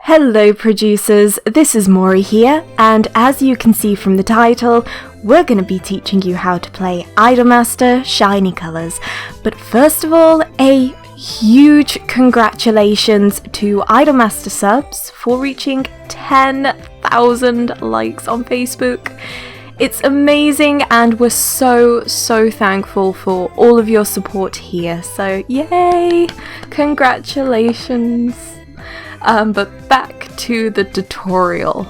Hello producers, this is Mori here, and as you can see from the title, we're going to be teaching you how to play Idolmaster Shiny Colors. But first of all, a huge congratulations to Idolmaster subs for reaching 10,000 likes on Facebook. It's amazing and we're so thankful for all of your support here, so yay! Congratulations! But back to the tutorial.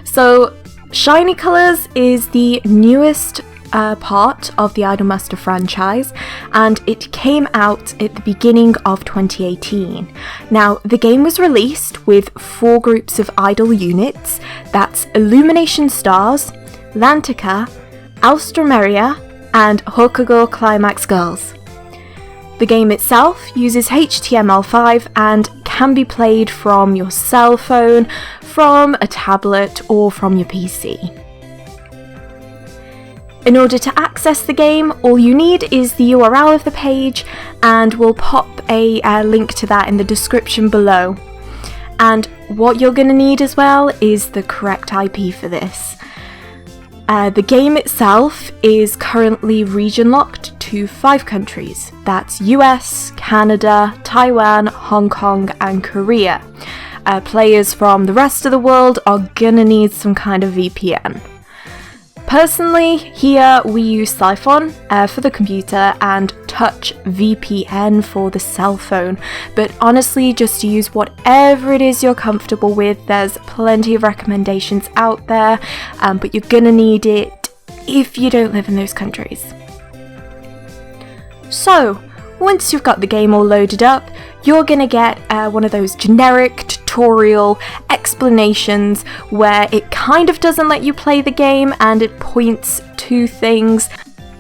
So, Shiny Colors is the newest part of the Idolmaster franchise, and it came out at the beginning of 2018. Now, the game was released with 4 groups of idol units. That's Illumination Stars, Lantica, Alstromeria, and Hokugo Climax Girls. The game itself uses HTML5 and can be played from your cell phone, from a tablet, or from your PC. In order to access the game, all you need is the URL of the page, and we'll pop a link to that in the description below. And what you're going to need as well is the correct IP for this. The game itself is currently region locked to 5 countries. That's US, Canada, Taiwan, Hong Kong, and Korea. Players from the rest of the world are gonna need some kind of VPN. Personally, here we use Siphon for the computer and Touch VPN for the cell phone, but honestly just use whatever it is you're comfortable with. There's plenty of recommendations out there, but you're gonna need it if you don't live in those countries. So, once you've got the game all loaded up, you're gonna get one of those generic tutorial explanations where it kind of doesn't let you play the game and it points to things.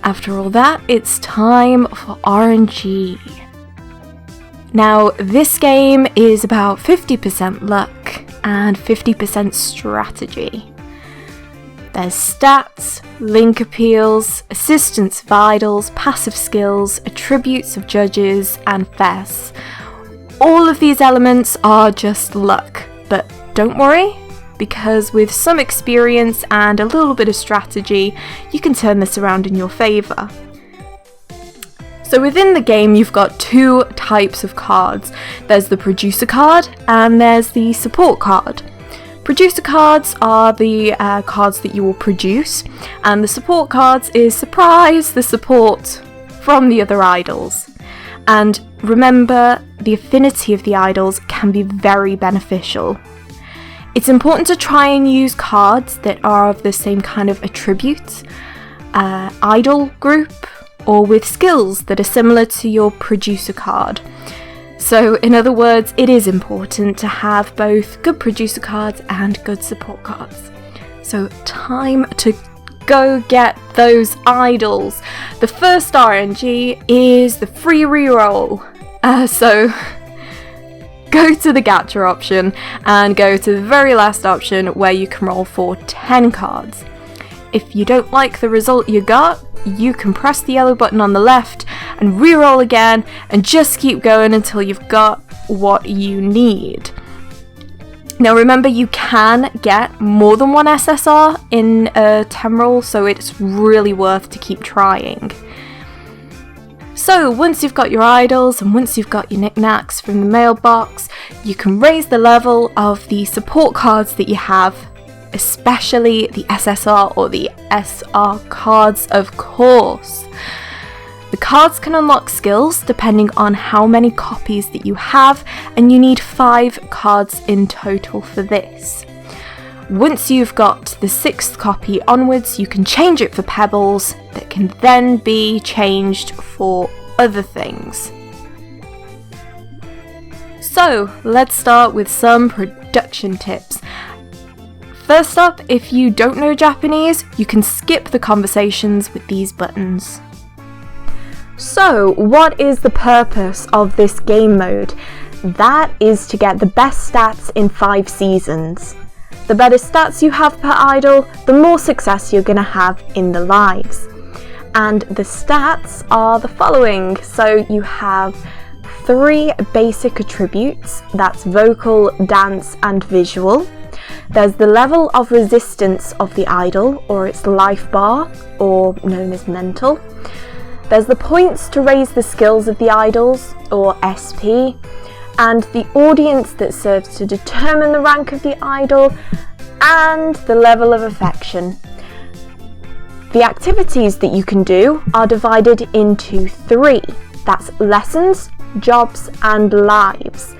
After all that, it's time for RNG. Now, this game is about 50% luck and 50% strategy. There's stats, link appeals, assistance of idols, passive skills, attributes of judges, and fests. All of these elements are just luck, but don't worry, because with some experience and a little bit of strategy, you can turn this around in your favour. So within the game, you've got 2 types of cards. There's the producer card and there's the support card. Producer cards are the cards that you will produce, and the support cards is, surprise, the support from the other idols. And remember, the affinity of the idols can be very beneficial. It's important to try and use cards that are of the same kind of attribute, idol group, or with skills that are similar to your producer card. So, in other words, it is important to have both good producer cards and good support cards. So, time to go get those idols. The first RNG is the free reroll. So, go to the gacha option and go to the very last option where you can roll for 10 cards. If you don't like the result you got, you can press the yellow button on the left and reroll again and just keep going until you've got what you need. Now remember, you can get more than one SSR in a 10 roll, so it's really worth to keep trying. So once you've got your idols and once you've got your knickknacks from the mailbox, you can raise the level of the support cards that you have, especially the SSR or the SR cards, of course. The cards can unlock skills depending on how many copies that you have, and you need 5 cards in total for this. Once you've got the 6th copy onwards, you can change it for pebbles that can then be changed for other things. So, let's start with some production tips. First up, if you don't know Japanese, you can skip the conversations with these buttons. So, what is the purpose of this game mode? That is to get the best stats in 5 seasons. The better stats you have per idol, the more success you're going to have in the lives. And the stats are the following. So you have 3 basic attributes, that's vocal, dance and visual. There's the level of resistance of the idol, or its life bar, or known as mental. There's the points to raise the skills of the idols, or SP, and the audience that serves to determine the rank of the idol, and the level of affection. The activities that you can do are divided into 3. That's lessons, jobs and lives.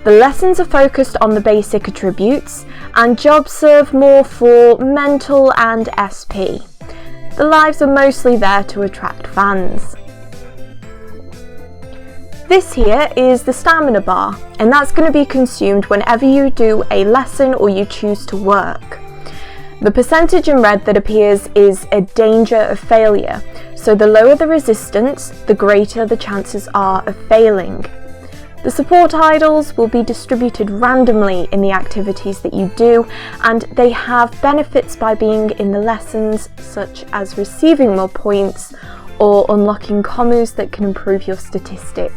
The lessons are focused on the basic attributes, and jobs serve more for mental and SP. The lives are mostly there to attract fans. This here is the stamina bar, and that's going to be consumed whenever you do a lesson or you choose to work. The percentage in red that appears is a danger of failure, so the lower the resistance, the greater the chances are of failing. The support idols will be distributed randomly in the activities that you do, and they have benefits by being in the lessons, such as receiving more points or unlocking commus that can improve your statistic.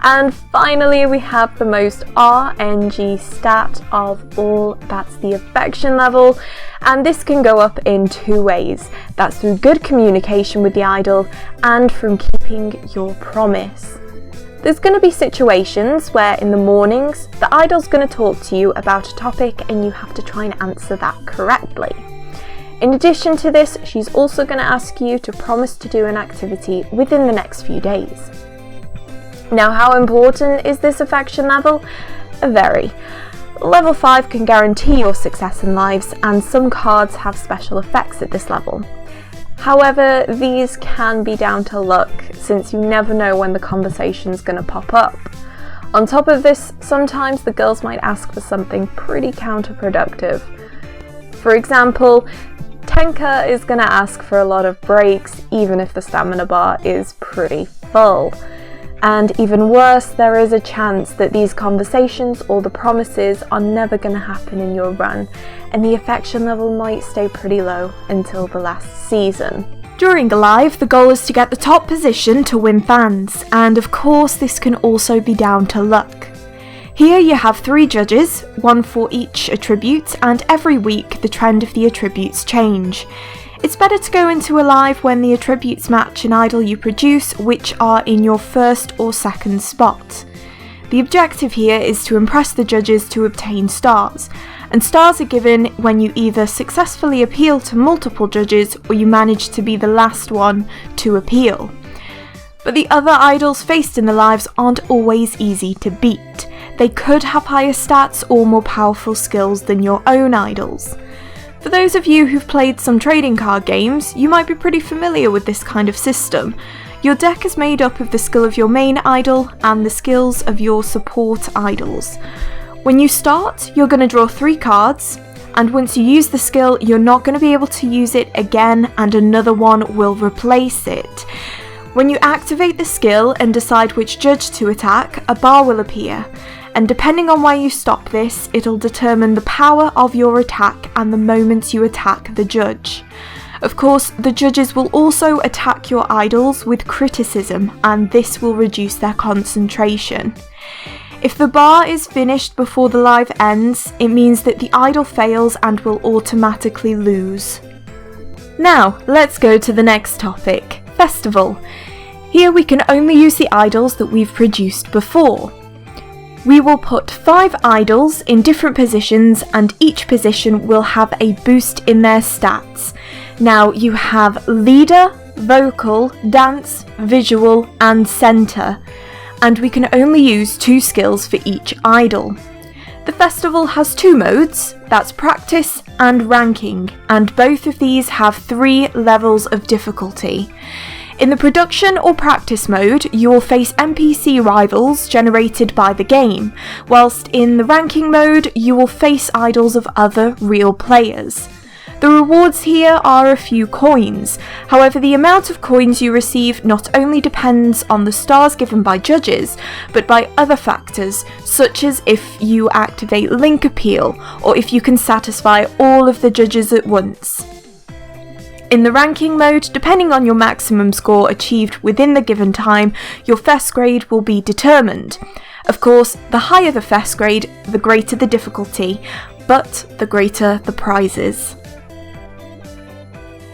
And finally, we have the most RNG stat of all, that's the affection level, and this can go up in 2 ways. That's through good communication with the idol and from keeping your promise. There's going to be situations where in the mornings, the idol's going to talk to you about a topic and you have to try and answer that correctly. In addition to this, she's also going to ask you to promise to do an activity within the next few days. Now, how important is this affection level? Very. Level 5 can guarantee your success in lives, and some cards have special effects at this level. However, these can be down to luck, since you never know when the conversation's going to pop up. On top of this, sometimes the girls might ask for something pretty counterproductive. For example, Tenka is going to ask for a lot of breaks, even if the stamina bar is pretty full. And even worse, there is a chance that these conversations or the promises are never going to happen in your run, and the affection level might stay pretty low until the last season. During a live, the goal is to get the top position to win fans, and of course this can also be down to luck. Here you have 3 judges, 1 for each attribute, and every week the trend of the attributes change. It's better to go into a live when the attributes match an idol you produce, which are in your first or second spot. The objective here is to impress the judges to obtain stars, and stars are given when you either successfully appeal to multiple judges or you manage to be the last one to appeal. But the other idols faced in the lives aren't always easy to beat. They could have higher stats or more powerful skills than your own idols. For those of you who've played some trading card games, you might be pretty familiar with this kind of system. Your deck is made up of the skill of your main idol and the skills of your support idols. When you start, you're going to draw 3 cards, and once you use the skill, you're not going to be able to use it again, and another one will replace it. When you activate the skill and decide which judge to attack, a bar will appear. And depending on where you stop this, it'll determine the power of your attack and the moment you attack the judge. Of course, the judges will also attack your idols with criticism, and this will reduce their concentration. If the bar is finished before the live ends, it means that the idol fails and will automatically lose. Now, let's go to the next topic, Festival. Here we can only use the idols that we've produced before. We will put 5 idols in different positions, and each position will have a boost in their stats. Now you have leader, vocal, dance, visual and center, and we can only use 2 skills for each idol. The festival has 2 modes, that's practice and ranking, and both of these have 3 levels of difficulty. In the production or practice mode, you will face NPC rivals generated by the game, whilst in the ranking mode, you will face idols of other real players. The rewards here are a few coins, however the amount of coins you receive not only depends on the stars given by judges, but by other factors, such as if you activate link appeal, or if you can satisfy all of the judges at once. In the ranking mode, depending on your maximum score achieved within the given time, your fest grade will be determined. Of course, the higher the fest grade, the greater the difficulty, but the greater the prizes.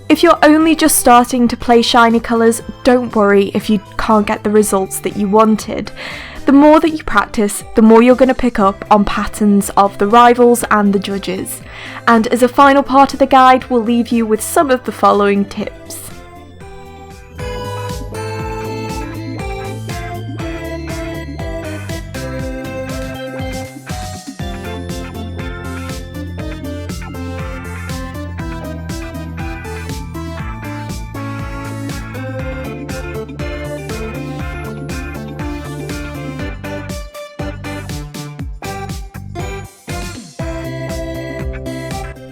If you're only just starting to play shiny colours, don't worry if you can't get the results that you wanted. The more that you practice, the more you're going to pick up on patterns of the rivals and the judges. And as a final part of the guide, we'll leave you with some of the following tips.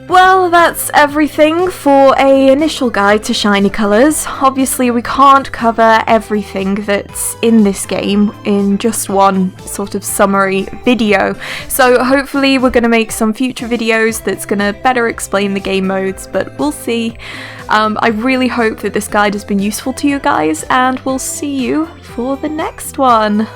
Well, that's everything for an initial guide to shiny colours. Obviously we can't cover everything that's in this game in just one sort of summary video, so hopefully we're going to make some future videos that's going to better explain the game modes, but we'll see. I really hope that this guide has been useful to you guys, and we'll see you for the next one.